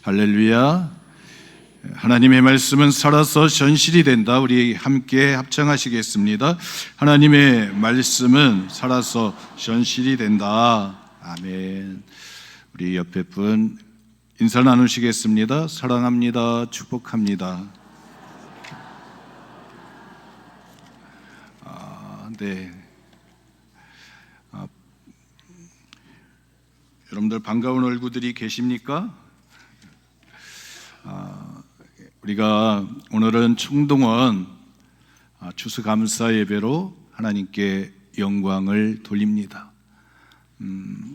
할렐루야. 하나님의 말씀은 살아서 현실이 된다. 우리 함께 합창하시겠습니다. 하나님의 말씀은 살아서 현실이 된다. 아멘. 우리 옆에 분 인사 나누시겠습니다. 사랑합니다. 축복합니다. 네. 여러분들 반가운 얼굴들이 계십니까? 우리가 오늘은 총동원 추수감사 예배로 하나님께 영광을 돌립니다.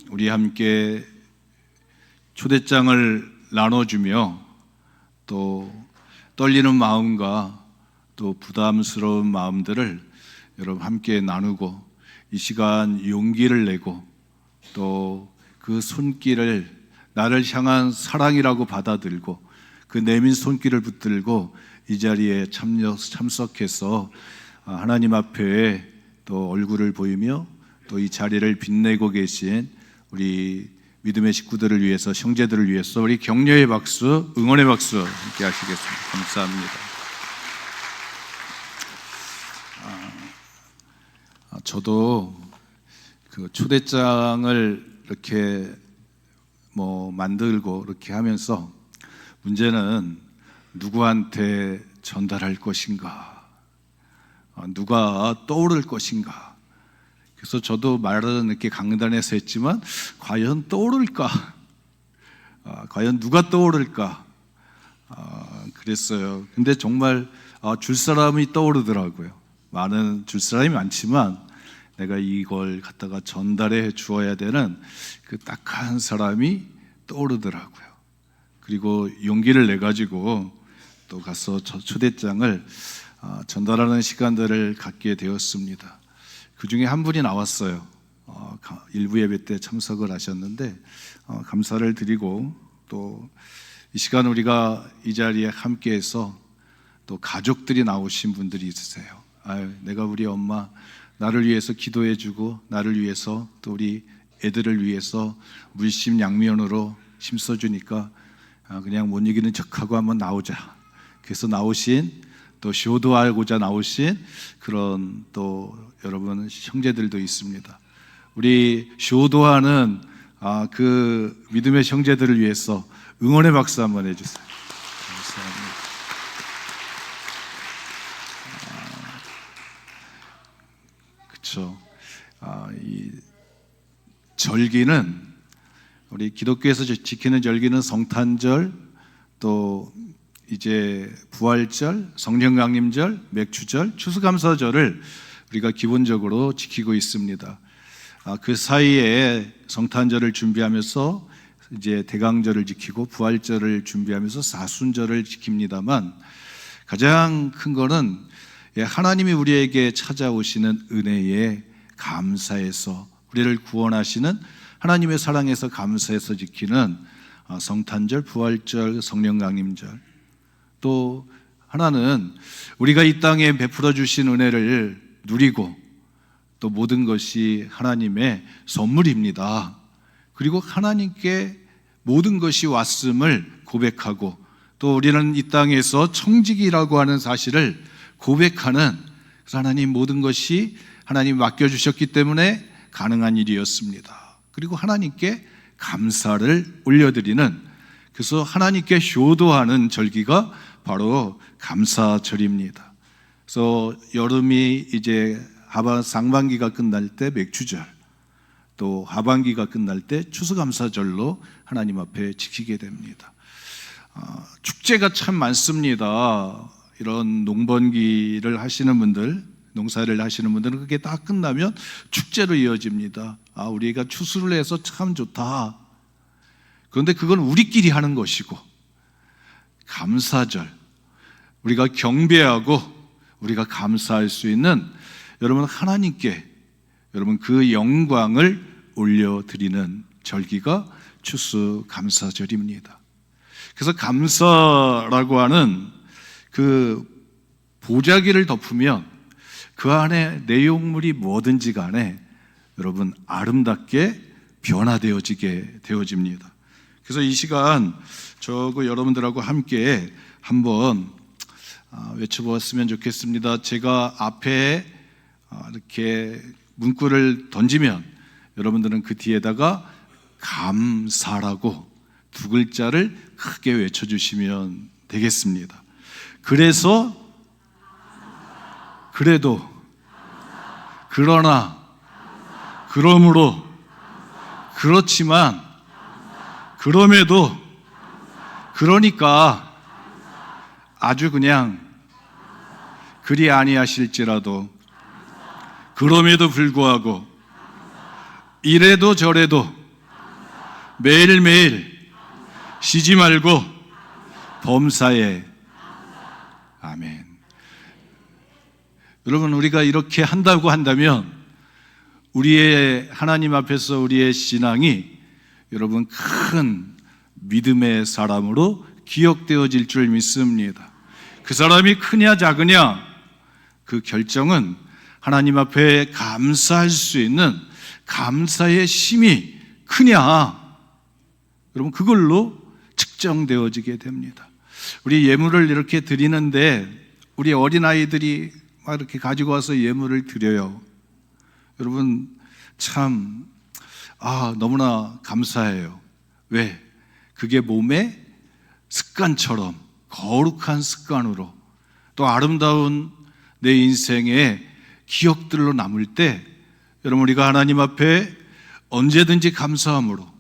우리 함께 초대장을 나눠주며 또 떨리는 마음과 또 부담스러운 마음들을 여러분 함께 나누고 이 시간 용기를 내고 또 그 손길을 나를 향한 사랑이라고 받아들고 그 내민 손길을 붙들고 이 자리에 참석해서 하나님 앞에 또 얼굴을 보이며 또 이 자리를 빛내고 계신 우리 믿음의 식구들을 위해서, 형제들을 위해서 우리 격려의 박수, 응원의 박수 함께 하시겠습니다. 감사합니다. 저도 그 초대장을 이렇게 만들고 이렇게 하면서 문제는 누구한테 전달할 것인가, 누가 떠오를 것인가. 그래서 저도 말은 이렇게 강단에서 했지만 과연 떠오를까? 과연 누가 떠오를까? 그랬어요. 근데 정말 줄 사람이 떠오르더라고요. 줄 사람이 많지만 내가 이걸 갖다가 전달해 주어야 되는 그 딱한 사람이 떠오르더라고요. 그리고 용기를 내가지고 또 가서 초대장을 전달하는 시간들을 갖게 되었습니다. 그 중에 한 분이 나왔어요. 일부 예배 때 참석을 하셨는데 감사를 드리고 또 이 시간 우리가 이 자리에 함께해서 또 가족들이 나오신 분들이 있으세요. 내가 우리 엄마 나를 위해서 기도해주고 나를 위해서 또 우리 애들을 위해서 물심양면으로 힘써주니까 그냥 못 이기는 척하고 한번 나오자. 그래서 나오신 또 효도하고자 나오신 그런 또 여러분 형제들도 있습니다. 우리 효도하는 그 믿음의 형제들을 위해서 응원의 박수 한번 해주세요. 감사합니다. 그렇죠. 이 절기는 우리 기독교에서 지키는 절기는 성탄절, 또 이제 부활절, 성령강림절, 맥주절, 추수감사절을 우리가 기본적으로 지키고 있습니다. 그 사이에 성탄절을 준비하면서 이제 대강절을 지키고 부활절을 준비하면서 사순절을 지킵니다만 가장 큰 거는 하나님이 우리에게 찾아오시는 은혜에 감사해서 우리를 구원하시는 하나님의 사랑에서 감사해서 지키는 성탄절, 부활절, 성령강림절. 또 하나는 우리가 이 땅에 베풀어 주신 은혜를 누리고 또 모든 것이 하나님의 선물입니다. 그리고 하나님께 모든 것이 왔음을 고백하고 또 우리는 이 땅에서 청직이라고 하는 사실을 고백하는, 그래서 하나님 모든 것이 하나님 맡겨주셨기 때문에 가능한 일이었습니다. 그리고 하나님께 감사를 올려드리는, 그래서 하나님께 효도하는 절기가 바로 감사절입니다. 그래서 여름이 이제 상반기가 끝날 때 맥주절, 또 하반기가 끝날 때 추수감사절로 하나님 앞에 지키게 됩니다. 축제가 참 많습니다. 이런 농번기를 하시는 분들, 농사를 하시는 분들은 그게 다 끝나면 축제로 이어집니다. 우리가 추수를 해서 참 좋다. 그런데 그건 우리끼리 하는 것이고, 감사절, 우리가 경배하고 우리가 감사할 수 있는, 여러분 하나님께 여러분 그 영광을 올려드리는 절기가 추수감사절입니다. 그래서 감사라고 하는 그 보자기를 덮으면 그 안에 내용물이 뭐든지 간에 여러분 아름답게 변화되어지게 되어집니다. 그래서 이 시간 저하고 여러분들하고 함께 한번 외쳐보았으면 좋겠습니다. 제가 앞에 이렇게 문구를 던지면 여러분들은 그 뒤에다가 감사라고 두 글자를 크게 외쳐주시면 되겠습니다. 그래서, 그래도, 그러나, 그러므로, 그렇지만, 그럼에도, 그러니까, 아주 그냥 그리 아니하실지라도, 그럼에도 불구하고, 이래도 저래도 매일매일 쉬지 말고 범사에. 아멘. 여러분, 우리가 이렇게 한다고 한다면 우리의 하나님 앞에서 우리의 신앙이 여러분 큰 믿음의 사람으로 기억되어질 줄 믿습니다. 그 사람이 크냐 작으냐 그 결정은 하나님 앞에 감사할 수 있는 감사의 심이 크냐, 여러분 그걸로 측정되어지게 됩니다. 우리 예물을 이렇게 드리는데 우리 어린아이들이 막 이렇게 가지고 와서 예물을 드려요. 여러분 참 너무나 감사해요. 왜? 그게 몸에 습관처럼 거룩한 습관으로 또 아름다운 내 인생의 기억들로 남을 때 여러분 우리가 하나님 앞에 언제든지 감사함으로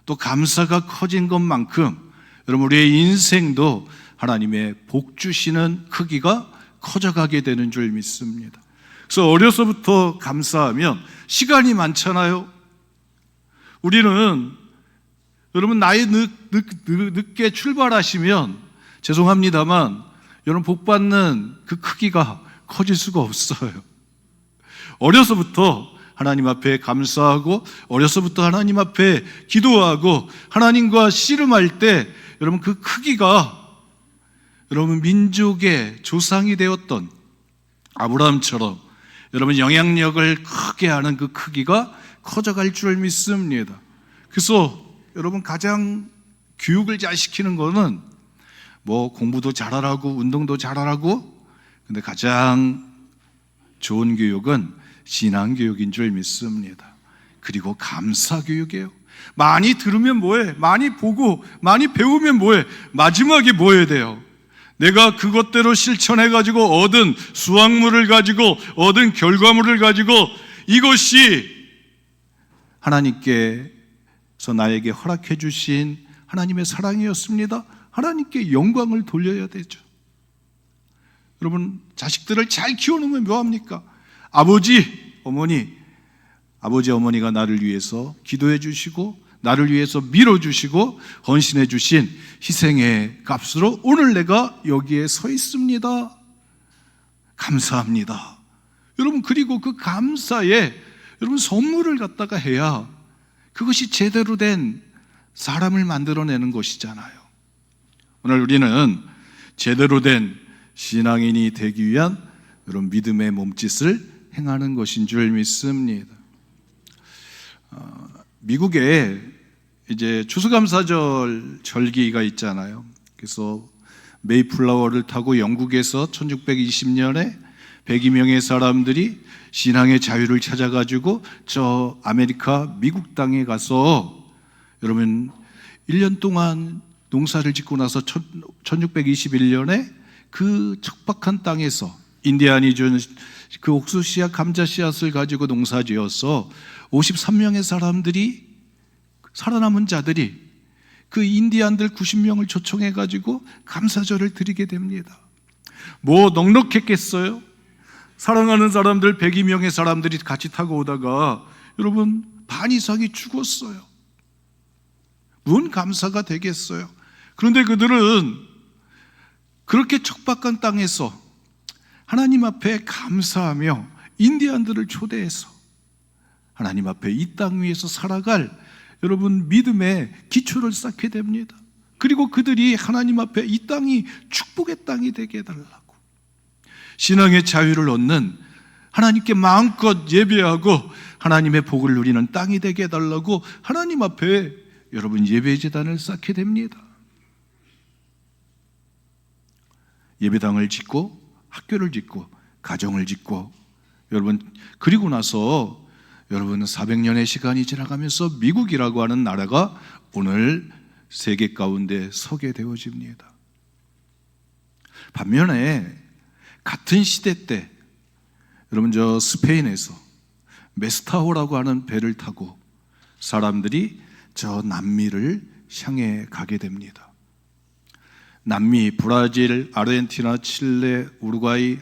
또 감사가 커진 것만큼 여러분 우리의 인생도 하나님의 복 주시는 크기가 커져가게 되는 줄 믿습니다. 그래서 어려서부터 감사하면 시간이 많잖아요. 우리는 여러분 나이 늦게 출발하시면 죄송합니다만 여러분 복 받는 그 크기가 커질 수가 없어요. 어려서부터 하나님 앞에 감사하고 어려서부터 하나님 앞에 기도하고 하나님과 씨름할 때 여러분 그 크기가 여러분 민족의 조상이 되었던 아브라함처럼 여러분 영향력을 크게 하는 그 크기가 커져갈 줄 믿습니다. 그래서 여러분 가장 교육을 잘 시키는 거는 뭐 공부도 잘하라고 운동도 잘하라고, 근데 가장 좋은 교육은 신앙교육인 줄 믿습니다. 그리고 감사교육이에요. 많이 들으면 뭐해? 많이 보고 많이 배우면 뭐해? 마지막에 뭐 해야 돼요? 내가 그것대로 실천해가지고 얻은 수확물을 가지고 얻은 결과물을 가지고 이것이 하나님께서 나에게 허락해 주신 하나님의 사랑이었습니다. 하나님께 영광을 돌려야 되죠. 여러분 자식들을 잘 키워놓으면 뭐합니까? 아버지, 어머니가 나를 위해서 기도해 주시고 나를 위해서 밀어주시고 헌신해 주신 희생의 값으로 오늘 내가 여기에 서 있습니다. 감사합니다. 여러분 그리고 그 감사에 여러분 선물을 갖다가 해야 그것이 제대로 된 사람을 만들어내는 것이잖아요. 오늘 우리는 제대로 된 신앙인이 되기 위한 여러분 믿음의 몸짓을 행하는 것인 줄 믿습니다. 미국에 이제 추수감사절 절기가 있잖아요. 그래서 메이플라워를 타고 영국에서 1620년에 102명의 사람들이 신앙의 자유를 찾아가지고 저 아메리카 미국 땅에 가서 여러분 1년 동안 농사를 짓고 나서 1621년에 그 척박한 땅에서 인디안이 준 그 옥수 씨앗, 감자 씨앗을 가지고 농사 지어서 53명의 사람들이 살아남은 자들이 그 인디안들 90명을 초청해 가지고 감사절을 드리게 됩니다. 뭐 넉넉했겠어요? 사랑하는 사람들 102명의 사람들이 같이 타고 오다가 여러분 반 이상이 죽었어요. 뭔 감사가 되겠어요? 그런데 그들은 그렇게 척박한 땅에서 하나님 앞에 감사하며 인디안들을 초대해서 하나님 앞에 이 땅 위에서 살아갈 여러분 믿음의 기초를 쌓게 됩니다. 그리고 그들이 하나님 앞에 이 땅이 축복의 땅이 되게 해달라고, 신앙의 자유를 얻는 하나님께 마음껏 예배하고 하나님의 복을 누리는 땅이 되게 해달라고 하나님 앞에 여러분 예배제단을 쌓게 됩니다. 예배당을 짓고 학교를 짓고 가정을 짓고 여러분 그리고 나서 여러분 400년의 시간이 지나가면서 미국이라고 하는 나라가 오늘 세계 가운데 서게 되어집니다. 반면에 같은 시대 때 여러분 저 스페인에서 메스타호라고 하는 배를 타고 사람들이 저 남미를 향해 가게 됩니다. 남미, 브라질, 아르헨티나, 칠레, 우루과이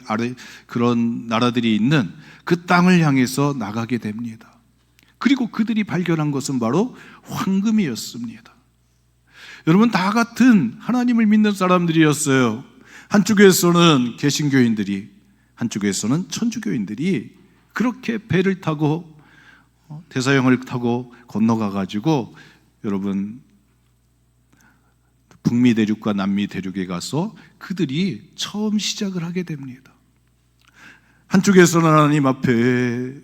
그런 나라들이 있는 그 땅을 향해서 나가게 됩니다. 그리고 그들이 발견한 것은 바로 황금이었습니다. 여러분 다 같은 하나님을 믿는 사람들이었어요. 한쪽에서는 개신교인들이, 한쪽에서는 천주교인들이 그렇게 배를 타고 대서양을 타고 건너가 가지고 여러분 북미 대륙과 남미 대륙에 가서 그들이 처음 시작을 하게 됩니다. 한쪽에서는 하나님 앞에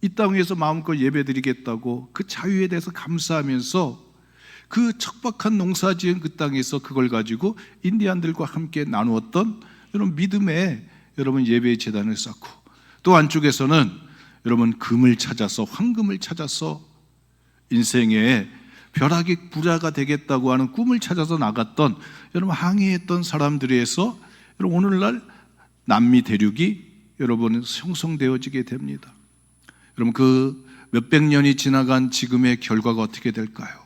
이 땅에서 마음껏 예배드리겠다고 그 자유에 대해서 감사하면서 그 척박한 농사지은 그 땅에서 그걸 가지고 인디안들과 함께 나누었던 여러분 믿음의 여러분 예배의 제단을 쌓고, 또 한쪽에서는 여러분 금을 찾아서 황금을 찾아서 인생에 벼락이 부자가 되겠다고 하는 꿈을 찾아서 나갔던 여러분 항해했던 사람들에서 여러분 오늘날 남미 대륙이 여러분 형성되어지게 됩니다. 여러분 그 몇백 년이 지나간 지금의 결과가 어떻게 될까요?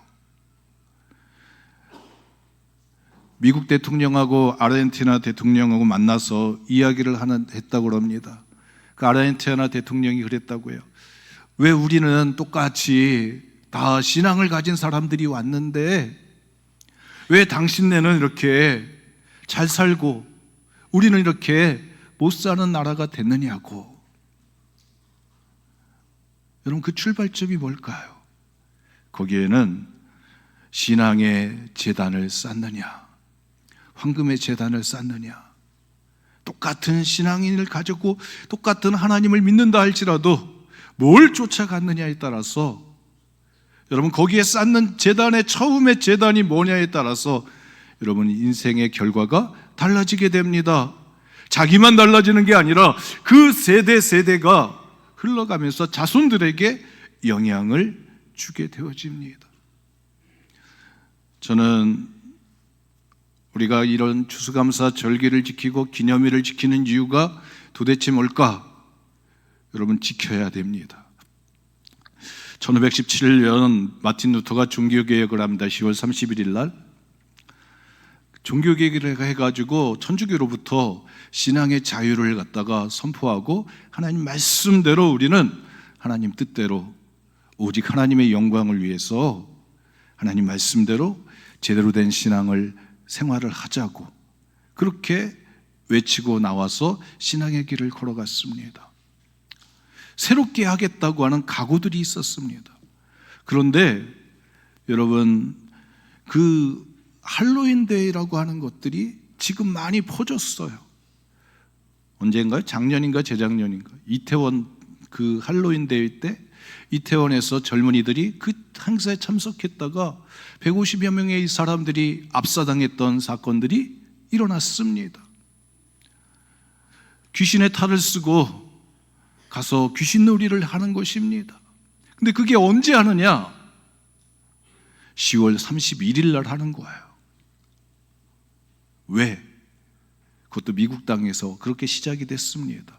미국 대통령하고 아르헨티나 대통령하고 만나서 이야기를 했다고 합니다. 그 아르헨티나 대통령이 그랬다고요. 왜 우리는 똑같이 다 신앙을 가진 사람들이 왔는데 왜 당신네는 이렇게 잘 살고 우리는 이렇게 못 사는 나라가 됐느냐고. 여러분 그 출발점이 뭘까요? 거기에는 신앙의 제단을 쌓느냐, 황금의 제단을 쌓느냐, 똑같은 신앙인을 가졌고 똑같은 하나님을 믿는다 할지라도 뭘 쫓아갔느냐에 따라서 여러분 거기에 쌓는 제단의 처음의 제단이 뭐냐에 따라서 여러분 인생의 결과가 달라지게 됩니다. 자기만 달라지는 게 아니라 그 세대가 흘러가면서 자손들에게 영향을 주게 되어집니다. 저는 우리가 이런 추수감사 절기를 지키고 기념일을 지키는 이유가 도대체 뭘까? 여러분 지켜야 됩니다. 1517년 마틴 루터가 종교개혁을 합니다. 10월 31일 날 종교개혁을 해가지고 천주교로부터 신앙의 자유를 갖다가 선포하고 하나님 말씀대로 우리는 하나님 뜻대로 오직 하나님의 영광을 위해서 하나님 말씀대로 제대로 된 신앙을 생활을 하자고 그렇게 외치고 나와서 신앙의 길을 걸어갔습니다. 새롭게 하겠다고 하는 각오들이 있었습니다. 그런데 여러분 그 할로윈 데이라고 하는 것들이 지금 많이 퍼졌어요. 언젠가요? 작년인가 재작년인가 이태원 그 할로윈 데이 때 이태원에서 젊은이들이 그 행사에 참석했다가 150여 명의 사람들이 압사당했던 사건들이 일어났습니다. 귀신의 탈을 쓰고 가서 귀신 놀이를 하는 것입니다. 근데 그게 언제 하느냐? 10월 31일 날 하는 거예요. 왜? 그것도 미국 땅에서 그렇게 시작이 됐습니다.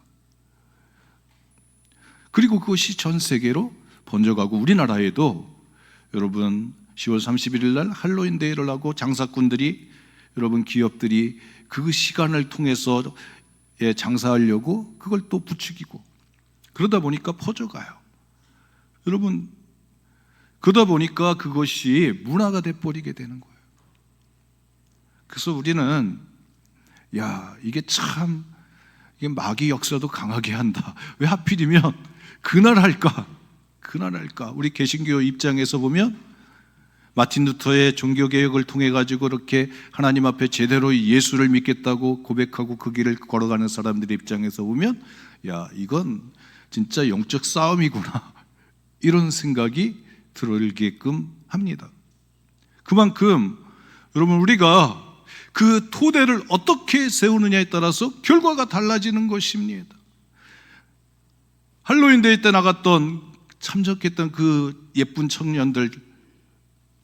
그리고 그것이 전 세계로 번져가고 우리나라에도 여러분 10월 31일 날 할로윈 데이를 하고 장사꾼들이 여러분 기업들이 그 시간을 통해서 장사하려고 그걸 또 부추기고 그러다 보니까 퍼져가요. 여러분 그러다 보니까 그것이 문화가 돼버리게 되는 거예요. 그래서 우리는 이게 참 이게 마귀 역사도 강하게 한다. 왜 하필이면 그날 할까? 우리 개신교 입장에서 보면 마틴 루터의 종교개혁을 통해 가지고 이렇게 하나님 앞에 제대로 예수를 믿겠다고 고백하고 그 길을 걸어가는 사람들의 입장에서 보면 이건 진짜 영적 싸움이구나 이런 생각이 들게끔 합니다. 그만큼 여러분 우리가 그 토대를 어떻게 세우느냐에 따라서 결과가 달라지는 것입니다. 할로윈 데이 때 나갔던 참석했던 그 예쁜 청년들,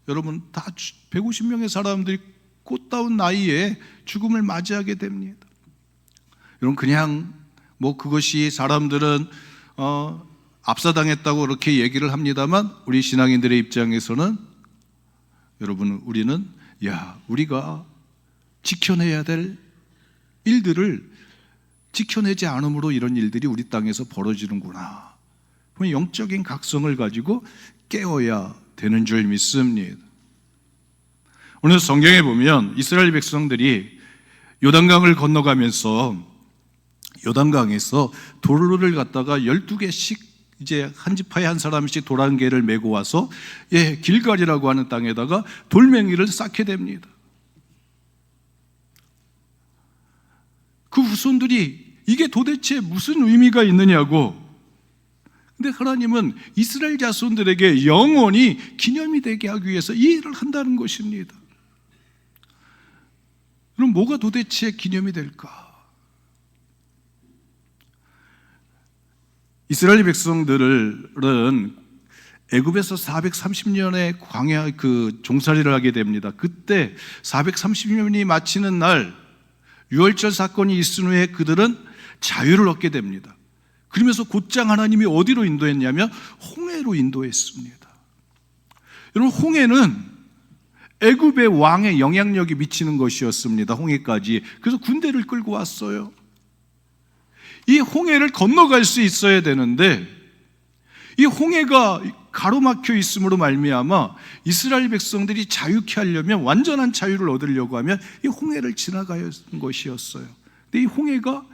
여러분 다 150명의 사람들이 꽃다운 나이에 죽음을 맞이하게 됩니다. 여러분 그냥 그것이 사람들은 압사당했다고 그렇게 얘기를 합니다만, 우리 신앙인들의 입장에서는 여러분 우리는 우리가 지켜내야 될 일들을 지켜내지 않음으로 이런 일들이 우리 땅에서 벌어지는구나, 영적인 각성을 가지고 깨어야 되는 줄 믿습니다. 오늘 성경에 보면 이스라엘 백성들이 요단강을 건너가면서 요단강에서 도로를 갖다가 12개씩 이제 한 지파에 한 사람씩 돌 한 개를 메고 와서 길갈이라고 하는 땅에다가 돌멩이를 쌓게 됩니다. 그 후손들이 이게 도대체 무슨 의미가 있느냐고. 근데 하나님은 이스라엘 자손들에게 영원히 기념이 되게 하기 위해서 이 일을 한다는 것입니다. 그럼 뭐가 도대체 기념이 될까? 이스라엘 백성들은 애굽에서 430년의 광야 종살이를 하게 됩니다. 그때 430년이 마치는 날 유월절 사건이 있은 후에 그들은 자유를 얻게 됩니다. 그러면서 곧장 하나님이 어디로 인도했냐면 홍해로 인도했습니다. 여러분 홍해는 애굽의 왕의 영향력이 미치는 것이었습니다. 홍해까지. 그래서 군대를 끌고 왔어요. 이 홍해를 건너갈 수 있어야 되는데 이 홍해가 가로막혀 있음으로 말미암아 이스라엘 백성들이 자유케 하려면, 완전한 자유를 얻으려고 하면 이 홍해를 지나가야 하는 것이었어요. 근데 이 홍해가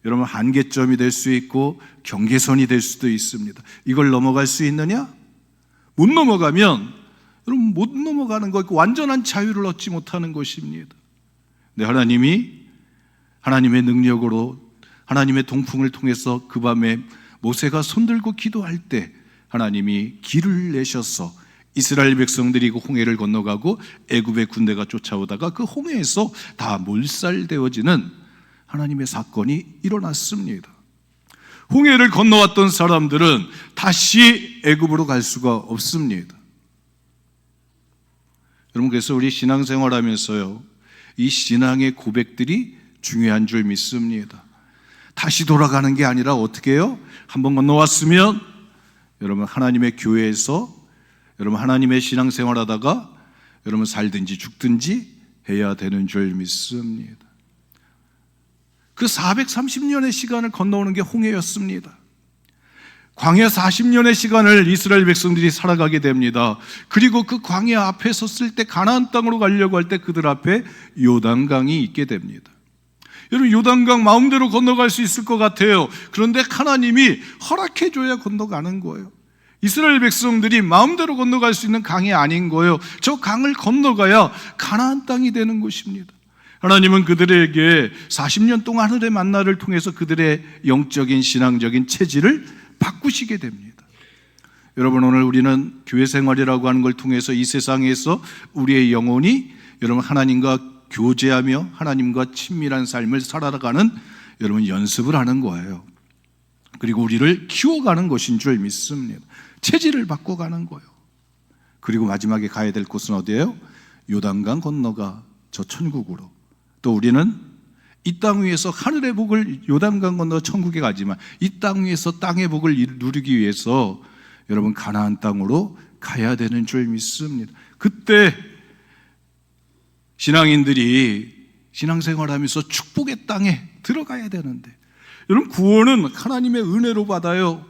여러분 한계점이 될 수 있고 경계선이 될 수도 있습니다. 이걸 넘어갈 수 있느냐? 못 넘어가면 여러분 못 넘어가는 거, 완전한 자유를 얻지 못하는 것입니다. 근데 하나님이 하나님의 능력으로, 하나님의 동풍을 통해서 그 밤에 모세가 손들고 기도할 때 하나님이 길을 내셔서 이스라엘 백성들이 그 홍해를 건너가고 애굽의 군대가 쫓아오다가 그 홍해에서 다 몰살되어지는 하나님의 사건이 일어났습니다. 홍해를 건너왔던 사람들은 다시 애굽으로 갈 수가 없습니다. 여러분 그래서 우리 신앙생활하면서요, 이 신앙의 고백들이 중요한 줄 믿습니다. 다시 돌아가는 게 아니라 어떻게 해요? 한번 건너왔으면 여러분 하나님의 교회에서 여러분 하나님의 신앙생활하다가 여러분 살든지 죽든지 해야 되는 줄 믿습니다. 그 430년의 시간을 건너오는 게 홍해였습니다. 광야 40년의 시간을 이스라엘 백성들이 살아가게 됩니다. 그리고 그 광야 앞에 섰을 때, 가나안 땅으로 가려고 할 때 그들 앞에 요단강이 있게 됩니다. 여러분 요단강 마음대로 건너갈 수 있을 것 같아요. 그런데 하나님이 허락해줘야 건너가는 거예요. 이스라엘 백성들이 마음대로 건너갈 수 있는 강이 아닌 거예요. 저 강을 건너가야 가나안 땅이 되는 것입니다. 하나님은 그들에게 40년 동안 하늘의 만나를 통해서 그들의 영적인 신앙적인 체질을 바꾸시게 됩니다. 여러분 오늘 우리는 교회 생활이라고 하는 걸 통해서 이 세상에서 우리의 영혼이 여러분 하나님과 교제하며 하나님과 친밀한 삶을 살아가는 여러분 연습을 하는 거예요. 그리고 우리를 키워가는 것인 줄 믿습니다. 체질을 바꿔가는 거예요. 그리고 마지막에 가야 될 곳은 어디예요? 요단강 건너가 저 천국으로. 또 우리는 이 땅 위에서 하늘의 복을, 요단강 건너 천국에 가지만 이 땅 위에서 땅의 복을 누리기 위해서 여러분 가나안 땅으로 가야 되는 줄 믿습니다. 그때 신앙인들이 신앙생활하면서 축복의 땅에 들어가야 되는데, 여러분 구원은 하나님의 은혜로 받아요.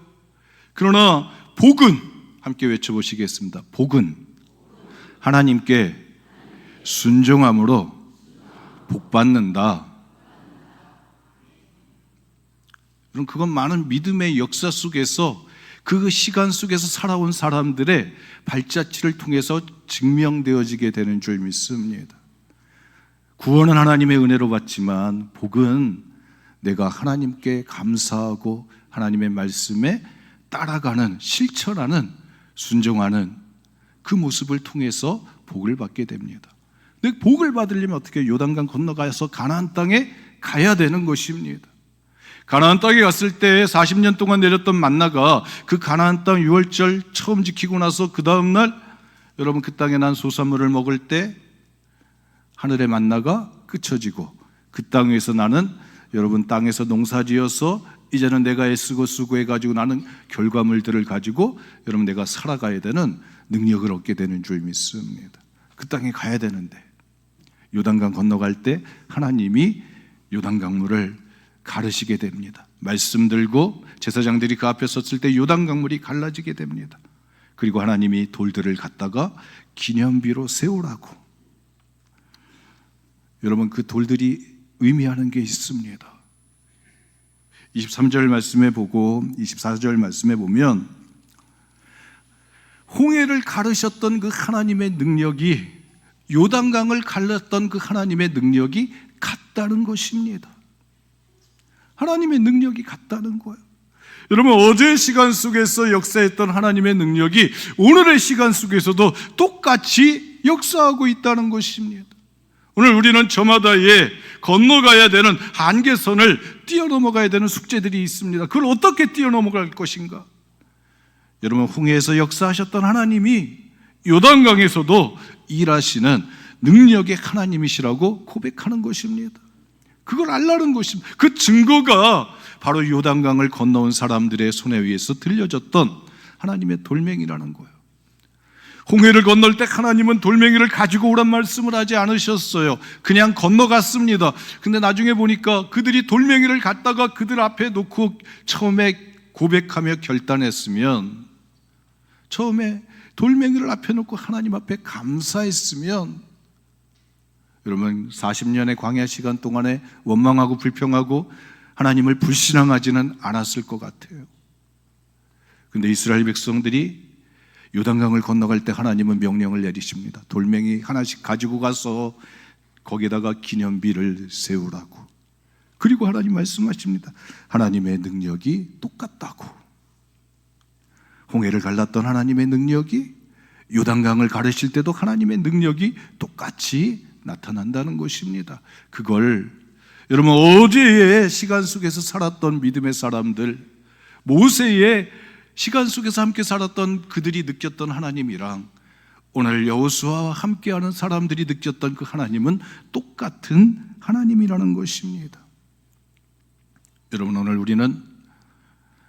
그러나 복은, 함께 외쳐보시겠습니다. 복은 하나님께 순종함으로 복받는다. 여러분 그건 많은 믿음의 역사 속에서, 그 시간 속에서 살아온 사람들의 발자취를 통해서 증명되어지게 되는 줄 믿습니다. 구원은 하나님의 은혜로 받지만 복은 내가 하나님께 감사하고 하나님의 말씀에 따라가는, 실천하는, 순종하는 그 모습을 통해서 복을 받게 됩니다. 근데 복을 받으려면 어떻게 요단강 건너가서 가나안 땅에 가야 되는 것입니다. 가나안 땅에 갔을 때 40년 동안 내렸던 만나가 그 가나안 땅 6월절 처음 지키고 나서 그 다음날 여러분 그 땅에 난 소산물을 먹을 때 하늘의 만나가 그쳐지고 그 땅에서 나는 여러분 땅에서 농사지어서 이제는 내가 애쓰고 수고해가지고 나는 결과물들을 가지고 여러분 내가 살아가야 되는 능력을 얻게 되는 줄 믿습니다. 그 땅에 가야 되는데 요단강 건너갈 때 하나님이 요단강물을 가르시게 됩니다. 말씀 들고 제사장들이 그 앞에 섰을 때 요단강물이 갈라지게 됩니다. 그리고 하나님이 돌들을 갖다가 기념비로 세우라고. 여러분 그 돌들이 의미하는 게 있습니다. 23절 말씀에 보고 24절 말씀에 보면 홍해를 가르셨던 그 하나님의 능력이 요단강을 갈랐던 그 하나님의 능력이 같다는 것입니다. 하나님의 능력이 같다는 거예요. 여러분 어제의 시간 속에서 역사했던 하나님의 능력이 오늘의 시간 속에서도 똑같이 역사하고 있다는 것입니다. 오늘 우리는 저마다의 건너가야 되는 한계선을 뛰어넘어가야 되는 숙제들이 있습니다. 그걸 어떻게 뛰어넘어갈 것인가? 여러분 홍해에서 역사하셨던 하나님이 요단강에서도 일하시는 능력의 하나님이시라고 고백하는 것입니다. 그걸 알라는 것입니다. 그 증거가 바로 요단강을 건너온 사람들의 손에 의해서 들려졌던 하나님의 돌멩이라는 거예요. 홍해를 건널 때 하나님은 돌멩이를 가지고 오란 말씀을 하지 않으셨어요. 그냥 건너갔습니다. 근데 나중에 보니까 그들이 돌멩이를 갖다가 그들 앞에 놓고 처음에 고백하며 결단했으면, 처음에 돌멩이를 앞에 놓고 하나님 앞에 감사했으면, 여러분 40년의 광야 시간 동안에 원망하고 불평하고 하나님을 불신앙하지는 않았을 것 같아요. 근데 이스라엘 백성들이 요단강을 건너갈 때 하나님은 명령을 내리십니다. 돌멩이 하나씩 가지고 가서 거기다가 기념비를 세우라고. 그리고 하나님 말씀하십니다. 하나님의 능력이 똑같다고. 홍해를 갈랐던 하나님의 능력이 요단강을 가르실 때도 하나님의 능력이 똑같이 나타난다는 것입니다. 그걸 여러분 어제의 시간 속에서 살았던 믿음의 사람들, 모세의 시간 속에서 함께 살았던 그들이 느꼈던 하나님이랑 오늘 여호수아와 함께하는 사람들이 느꼈던 그 하나님은 똑같은 하나님이라는 것입니다. 여러분 오늘 우리는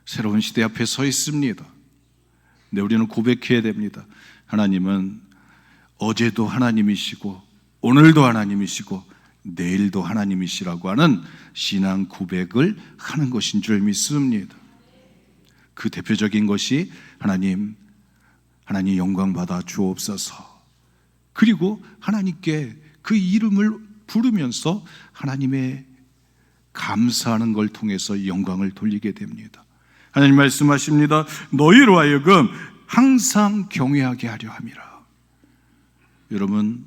새로운 시대 앞에 서 있습니다. 근데 우리는 고백해야 됩니다. 하나님은 어제도 하나님이시고 오늘도 하나님이시고 내일도 하나님이시라고 하는 신앙 고백을 하는 것인 줄 믿습니다. 그 대표적인 것이 하나님 영광 받아 주옵소서. 그리고 하나님께 그 이름을 부르면서 하나님의 감사하는 걸 통해서 영광을 돌리게 됩니다. 하나님 말씀하십니다. 너희로 하여금 항상 경외하게 하려 함이라. 여러분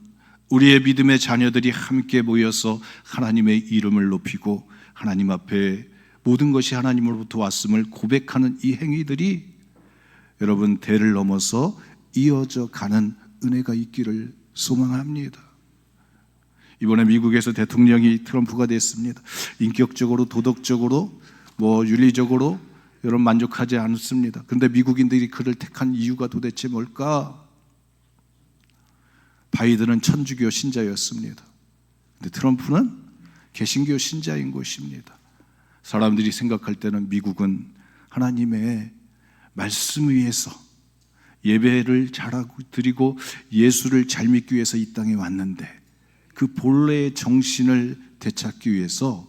우리의 믿음의 자녀들이 함께 모여서 하나님의 이름을 높이고 하나님 앞에 모든 것이 하나님으로부터 왔음을 고백하는 이 행위들이 여러분 대를 넘어서 이어져 가는 은혜가 있기를 소망합니다. 이번에 미국에서 대통령이 트럼프가 됐습니다. 인격적으로 도덕적으로 윤리적으로 여러분 만족하지 않습니다. 그런데 미국인들이 그를 택한 이유가 도대체 뭘까? 바이든은 천주교 신자였습니다. 근데 트럼프는 개신교 신자인 것입니다. 사람들이 생각할 때는 미국은 하나님의 말씀 위에서 예배를 잘하고 드리고 예수를 잘 믿기 위해서 이 땅에 왔는데 그 본래의 정신을 되찾기 위해서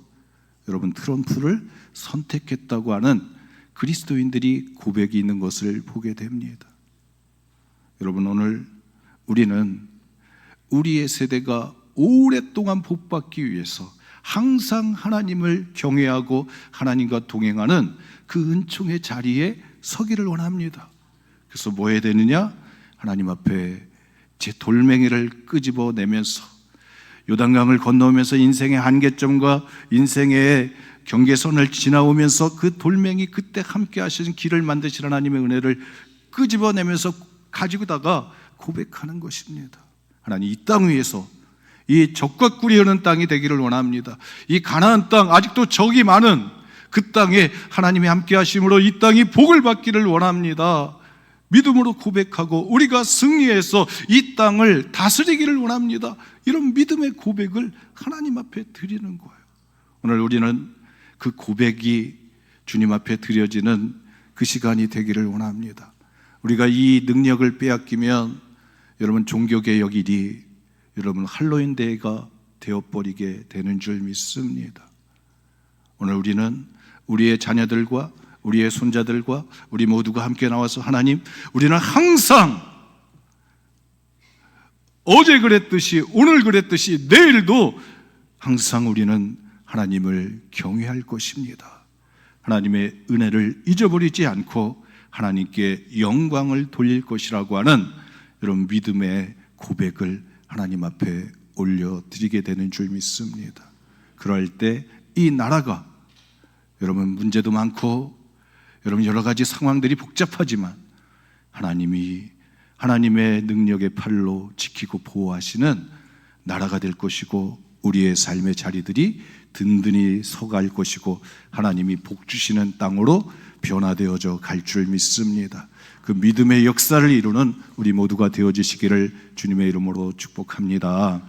여러분 트럼프를 선택했다고 하는 그리스도인들이 고백이 있는 것을 보게 됩니다. 여러분 오늘 우리는 우리의 세대가 오랫동안 복받기 위해서 항상 하나님을 경외하고 하나님과 동행하는 그 은총의 자리에 서기를 원합니다. 그래서 뭐 해야 되느냐? 하나님 앞에 제 돌멩이를 끄집어내면서 요단강을 건너오면서 인생의 한계점과 인생의 경계선을 지나오면서 그 돌멩이 그때 함께 하시는 길을 만드신 하나님의 은혜를 끄집어내면서 가지고다가 고백하는 것입니다. 하나님 이 땅 위에서 이 적과 꿀이 흐르는 땅이 되기를 원합니다. 이 가나안 땅, 아직도 적이 많은 그 땅에 하나님이 함께 하심으로 이 땅이 복을 받기를 원합니다. 믿음으로 고백하고 우리가 승리해서 이 땅을 다스리기를 원합니다. 이런 믿음의 고백을 하나님 앞에 드리는 거예요. 오늘 우리는 그 고백이 주님 앞에 드려지는 그 시간이 되기를 원합니다. 우리가 이 능력을 빼앗기면 여러분 종교개혁일이 여러분 할로윈 데이가 되어버리게 되는 줄 믿습니다. 오늘 우리는 우리의 자녀들과 우리의 손자들과 우리 모두가 함께 나와서 하나님, 우리는 항상 어제 그랬듯이 오늘 그랬듯이 내일도 항상 우리는 하나님을 경외할 것입니다. 하나님의 은혜를 잊어버리지 않고 하나님께 영광을 돌릴 것이라고 하는 이런 믿음의 고백을 하나님 앞에 올려드리게 되는 줄 믿습니다. 그럴 때 이 나라가 여러분 문제도 많고 여러분 여러 가지 상황들이 복잡하지만 하나님이 하나님의 능력의 팔로 지키고 보호하시는 나라가 될 것이고 우리의 삶의 자리들이 든든히 서갈 것이고 하나님이 복 주시는 땅으로 변화되어져 갈 줄 믿습니다. 그 믿음의 역사를 이루는 우리 모두가 되어지시기를 주님의 이름으로 축복합니다.